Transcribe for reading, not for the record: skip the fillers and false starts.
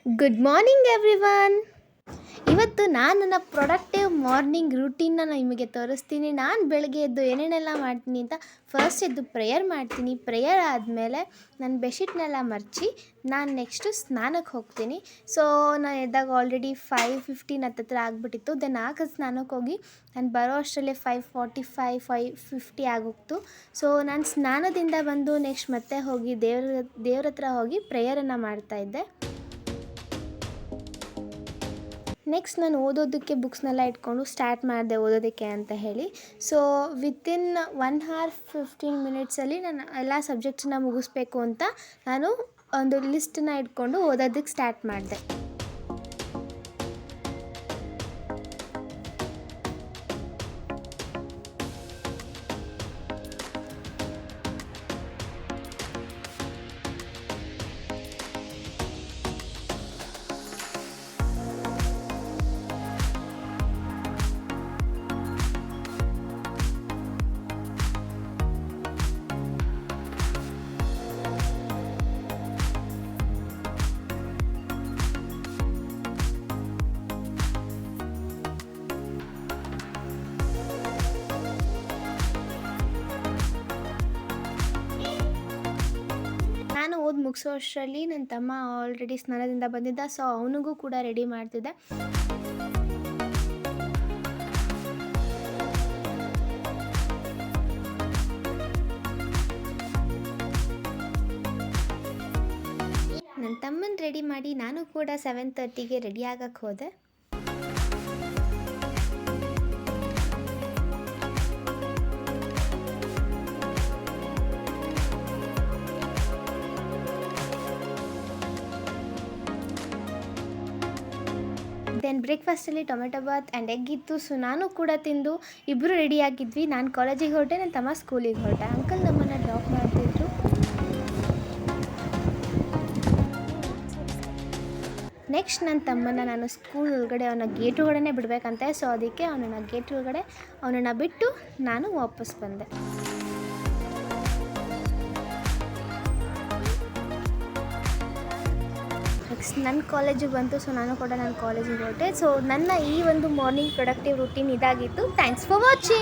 Good morning everyone. ಇವತ್ತು ನಾನು ನನ್ನ ಪ್ರೊಡಕ್ಟಿವ್ ಮಾರ್ನಿಂಗ್ ರೂಟೀನ್ನ ನಿಮಗೆ ತೋರಿಸ್ತೀನಿ. ನಾನು ಬೆಳಗ್ಗೆ ಎದ್ದು ಏನೇನೆಲ್ಲ ಮಾಡ್ತೀನಿ ಅಂತ ಫಸ್ಟ್ ಎದ್ದು ಪ್ರೇಯರ್ ಮಾಡ್ತೀನಿ. ಪ್ರೇಯರ್ ಆದಮೇಲೆ ನನ್ನ ಬೆಡ್ಶೀಟ್ನೆಲ್ಲ ಮರ್ಚಿ ನಾನು ನೆಕ್ಸ್ಟು ಸ್ನಾನಕ್ಕೆ ಹೋಗ್ತೀನಿ. ಸೊ ನಾನು ಎದ್ದಾಗ ಆಲ್ರೆಡಿ 5:15 ಹತ್ತತ್ರ ಆಗಿಬಿಟ್ಟಿತ್ತು. ದೆನ್ ಆಗ ಸ್ನಾನಕ್ಕೆ ಹೋಗಿ ನಾನು ಬರೋ ಅಷ್ಟರಲ್ಲೇ 5:45 5:50 ಆಗೋಗ್ತು. ಸೊ ನಾನು ಸ್ನಾನದಿಂದ ಬಂದು ನೆಕ್ಸ್ಟ್ ಮತ್ತೆ ಹೋಗಿ ದೇವ್ರ ಹತ್ರ ಹೋಗಿ ಪ್ರೇಯರನ್ನು ಮಾಡ್ತಾಯಿದ್ದೆ. ನೆಕ್ಸ್ಟ್ ನಾನು ಓದೋದಕ್ಕೆ ಬುಕ್ಸ್ನೆಲ್ಲ ಇಟ್ಕೊಂಡು ಸ್ಟಾರ್ಟ್ ಮಾಡಿದೆ ಓದೋದಕ್ಕೆ ಅಂತ ಹೇಳಿ. ಸೊ ವಿತಿನ್ 1 hour 15 minutesಲ್ಲಿ ನಾನು ಎಲ್ಲ ಸಬ್ಜೆಕ್ಟ್ಸನ್ನ ಮುಗಿಸ್ಬೇಕು ಅಂತ ನಾನು ಒಂದು ಲಿಸ್ಟನ್ನ ಇಟ್ಕೊಂಡು ಓದೋದಕ್ಕೆ ಸ್ಟಾರ್ಟ್ ಮಾಡಿದೆ. ನಾನು ಓದಿ ಮುಗಿಸೋ ಅಷ್ಟರಲ್ಲಿ ನನ್ನ ತಮ್ಮ ಆಲ್ರೆಡಿ ಸ್ನಾನದಿಂದ ಬಂದಿದ್ದ. ಸೊ ಅವನಿಗೂ ಕೂಡ ರೆಡಿ ಮಾಡ್ತಿದ್ದೆ. ನನ್ನ ತಮ್ಮನ ರೆಡಿ ಮಾಡಿ ನಾನು ಕೂಡ 7:30ಗೆ ರೆಡಿ ಆಗಕ್ಕೆ ಹೋದೆ. ದೆನ್ ಬ್ರೇಕ್ಫಾಸ್ಟಲ್ಲಿ ಟೊಮೆಟೊ ಬಾತ್ ಆ್ಯಂಡ್ ಎಗ್ ಇತ್ತು. ಸೊ ನಾನು ಕೂಡ ತಿಂದು ಇಬ್ಬರು ರೆಡಿ ಆಗಿದ್ವಿ. ನಾನು ಕಾಲೇಜಿಗೆ ಹೊರಟೆ, ನನ್ನ ತಮ್ಮ ಸ್ಕೂಲಿಗೆ ಹೊರಟೆ. ಅಂಕಲ್ ನಮ್ಮನ್ನು ಡ್ರಾಪ್ ಮಾಡ್ತಿದ್ರು. ನೆಕ್ಸ್ಟ್ ನನ್ನ ತಮ್ಮನ ನಾನು ಸ್ಕೂಲ್ ಒಳಗಡೆ ಅವನ ಗೇಟ್ ಒಳಗಡೆ ಬಿಡಬೇಕಂತೆ. ಸೊ ಅದಕ್ಕೆ ಅವನನ್ನು ಗೇಟ್ ಒಳಗಡೆ ಅವನನ್ನು ಬಿಟ್ಟು ನಾನು ವಾಪಸ್ ಬಂದೆ. ನೆಕ್ಸ್ಟ್ ನನ್ನ ಕಾಲೇಜಿಗೆ ಬಂತು. ಸೊ ನಾನು ಕೂಡ ನನ್ನ ಕಾಲೇಜಿಗೆ ಹೊರಟೆ. ಸೊ ನನ್ನ ಈ ಒಂದು ಮಾರ್ನಿಂಗ್ ಪ್ರೊಡಕ್ಟಿವ್ ರೂಟೀನ್ ಇದಾಗಿತ್ತು. Thanks for watching.